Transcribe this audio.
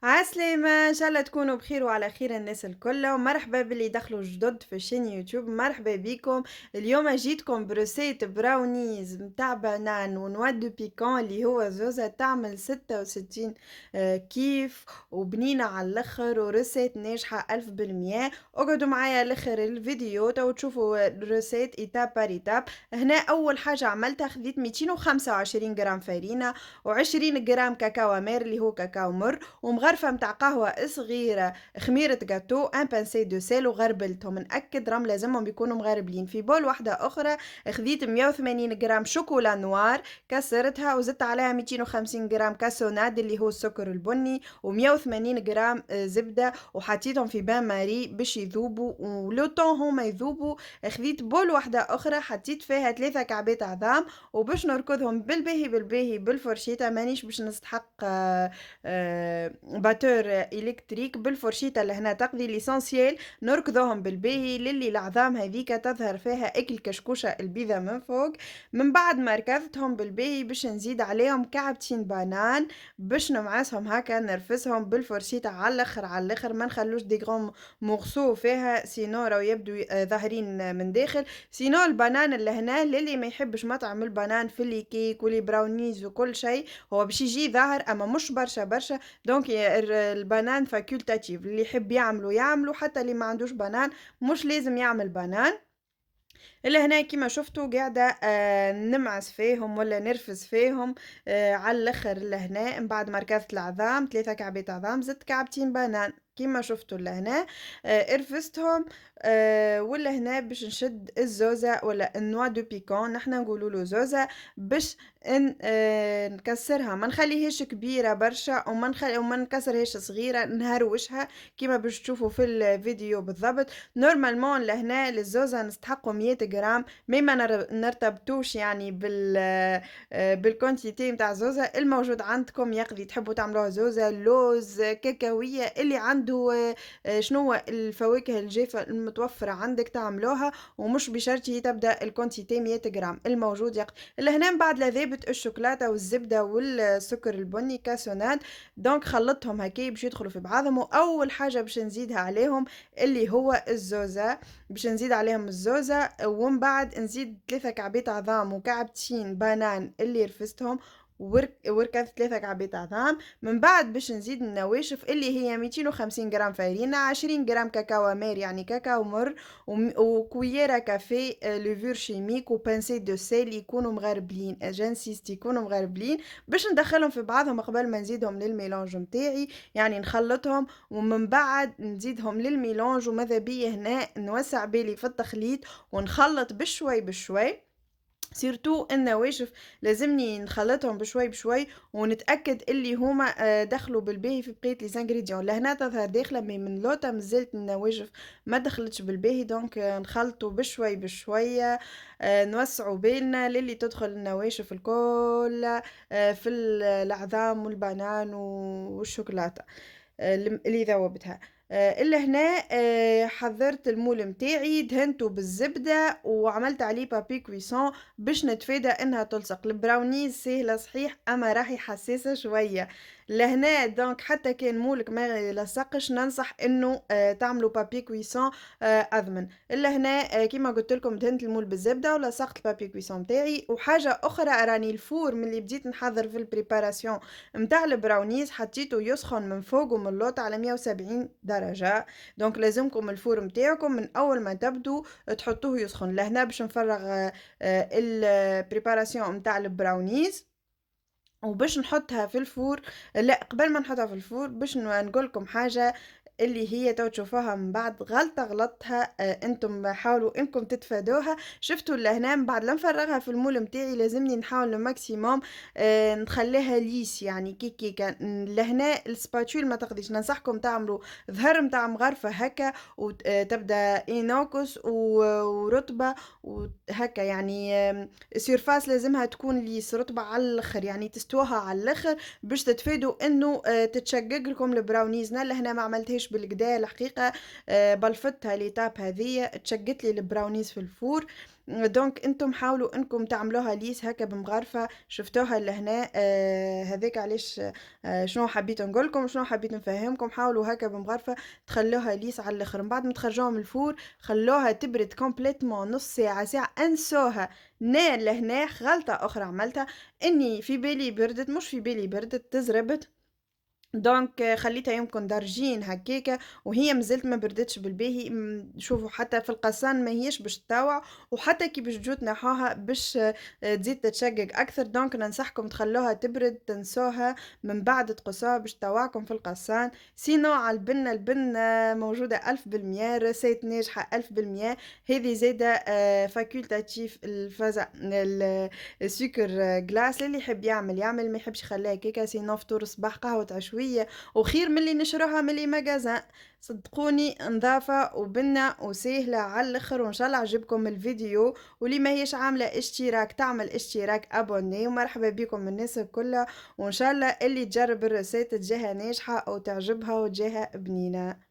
عسلامة، إن شاء الله تكونوا بخير وعلى خير الناس الكل، ومرحبا باللي دخلوا جدد في شين يوتيوب. مرحبا بكم. اليوم جيتكم بروسيت براونيز متاع بنان ونوا دو بيكون اللي هو زوزة تعمل 66 كيف وبنينة على الاخر وروسيت ناجحة 1000%. اقعدوا معايا لاخر الفيديو تو تشوفوا الروسيت ايتاب بار ايتاب. هنا اول حاجة عملتها خذيت 225 جرام فرينة و20 جرام كاكاو مير اللي هو كاكاو مر ومغرفة متاع قهوة صغيرة، خميرة جاتو، ان بانسي دو سيل وغربلتهم. نأكد راهم لازمهم يكونوا مغربلين. في بول واحدة أخرى خذيت 180 جرام شوكولا نوار، كسرتها وزدت عليها 250 جرام كاسوناد اللي هو السكر البني و180 جرام زبدة، وحطيتهم في بان ماري باش يذوبوا. ولو طون هما يذوبوا خذيت بول واحدة أخرى حطيت فيها 3 كعبات عظام، وباش نركضهم بالباهي بالباهي بالفرشيطة. مانيش باش نستحق باتور الكتريك بالفرشيطه اللي هنا تقضي ليسانسيال. نركضوهم بالباهي للي العظام هذيك تظهر فيها اكل كشكوشه البيضه من فوق. من بعد ما ركضتهم بالباهي باش نزيد عليهم كعبتين بانان باش نمعسهم هكا نرفسهم بالفرشيطه على الاخر على الاخر، ما نخلوش دي غرام مغصو فيها سينو راهو يبدو ظاهرين من داخل. سينو البنان اللي هنا للي ما يحبش مطعم البنان في اللي كيك ولي براونيز وكل شيء هو باش يجي ظاهر اما مش برشا برشا. دونك البنان فاكولتاتيف، اللي يحب يعملوا حتى اللي ما عندوش بنان مش لازم يعمل بنان. إلا هنا كيما شفتوا قاعدة نمعس فيهم ولا نرفز فيهم على الآخر. لهنا من بعد ما ركزت العظام 3 كعبات عظام زدت كعبتين بنان كيما شفتوا لهنا رفزتهم. ولا هنا باش نشد الزوزة ولا النوا دو بيكون، نحنا نقولوا له زوزة باش نكسرها، ما نخليهاش كبيرة برشا وما نكسرهاش صغيرة، نهروشها كيما باش تشوفوا في الفيديو بالضبط. نورمالمون لهنا للزوزة نستحقوا 100 جرام، ما نرتبطوش يعني بالكونتيتي متاع زوزة الموجود عندكم. يقضي تحبوا تعملوها زوزة لوز كاكاوية اللي عنده شنو الفواكه الجافة المتوفرة عندك تعملوها، ومش بشرط هي تبدا الكونتيتي 100 جرام الموجود لهنا. من بعد لذابت الشوكولاتة والزبدة والسكر البني كاسونات، دونك خلطتهم هكي باش يدخلوا في بعضهم. واول حاجة باش نزيدها عليهم اللي هو الزوزة، باش نزيد عليهم الزوزة ومن بعد نزيد 3 كعبات عظام وكعبتين بانان اللي رفستهم وركبت 3 كعبات عظام. من بعد باش نزيد النواشف اللي هي 250 جرام فارينة، 20 جرام كاكاو مير يعني كاكاو مر، وكويرة كافيه ليفور شيميك وبانسي دو سيل يكونوا مغربلين، جانسيست يكونوا مغربلين باش ندخلهم في بعضهم قبل ما نزيدهم للميلانج متاعي. يعني نخلطهم ومن بعد نزيدهم للميلانج، وماذا بيا هنا نوسع بالي في التخليط ونخلط بشوي بشوي. سيرتو النواشف لازمني نخلطهم بشوي بشوي ونتاكد اللي هما دخلوا بالباهي في بقيه لي زانغريديون. لهنا تظهر داخله من لوطه مازالت النواشف ما دخلتش بالباهي، دونك نخلطوا بشوي بشويه. نوسعوا بالنا للي تدخل النواشف الكل في العظام والبنان والشوكولاته اللي ذوبتها. إلا هنا حضرت المول متاعي دهنته بالزبدة وعملت عليه بابي كويسون باش نتفادى انها تلصق. البراونيز سهلة صحيح اما راحي حساسة شوية لهنا، دونك حتى كان مولك ما يلصقش ننصح انه تعملوا بابي كويسون اضمن. الا هنا كيما قلت لكم دهنت المول بالزبدة ولصقت البابي كويسون متاعي. وحاجة اخرى راني الفور من اللي بديت نحضر في البريباراسيون متاع البراونيز حطيته يسخن من فوق ومن اللوط على 170 درجة. دونك لازمكم الفور متاعكم من اول ما تبدو تحطوه يسخن. لهنا باش نفرغ البريباراسيون متاع البراونيز وباش نحطها في الفور. لا قبل ما نحطها في الفور باش نقول لكم حاجه اللي هي تو تشوفوها من بعد غلطة غلطها انتم حاولوا انكم تتفادوها. شفتوا لهنا من بعد لنفرغها في المول متاعي لازمني نحاول الماكسيموم نخليها ليس يعني كيكا. لهنا السباتول ما تقديش، ننصحكم تعملوا ظهر متاع مغرفة هكا وتبدا اينوكس ورطبة وهكا يعني السيرفاس لازمها تكون ليس رطبة على الاخر، يعني تستوها على الاخر باش تتفادوا انه تتشقق لكم البراونيز. لهنا ما عملتهاش بالكدا الحقيقة بلفتها ليتاب هذيا تشقت لي البراونيز في الفور. دونك أنتم حاولوا إنكم تعملوها ليس هكا بمغرفة، شفتوها لهنا هذاك علاش شنو حبيت نقول لكم، شنو حبيت نفهمكم، حاولوا هكا بمغرفة تخلوها ليس على الآخر، من بعد ما تخرجوها من الفور خلوها تبرد كومبليتمون نص ساعة ساعة انسوها. نار لهنا غلطة أخرى عملتها إني في بالي بردت، مش في بالي بردت تزربت، دونك خلّيتها يمكن درجين هكاكا وهي مازالت ما بردتش بالباهي. شوفوا حتى في القصّان ماهيش باش تطاوع، وحتى كي باش تجوا تنحوها باش تزيد تتشقق أكثر، دونك ننصحكم تخلّوها تبرد تنسوها من بعد تقصوها باش تطوعكم في القصّان. سينو على البنة، البنة موجودة 1000% ريسيت ناجحة 1000%. هذه زادة facultatif الفازا السكر جلاس للي يحب يعمل يعمل، ما يحبش يخليها هكاكا، سينو فطور الصباح قهوة عشوية وخير من اللي نشروها من لي ماغازان. صدقوني نظافة وبنة وسهلة على الاخر، وان شاء الله عجبكم الفيديو، واللي ما هيش عاملة اشتراك تعمل اشتراك ابوني، ومرحبا بكم الناس الكل، وان شاء الله اللي تجرب الريسيت تجيها ناجحة او تعجبها وتجيها بنينة.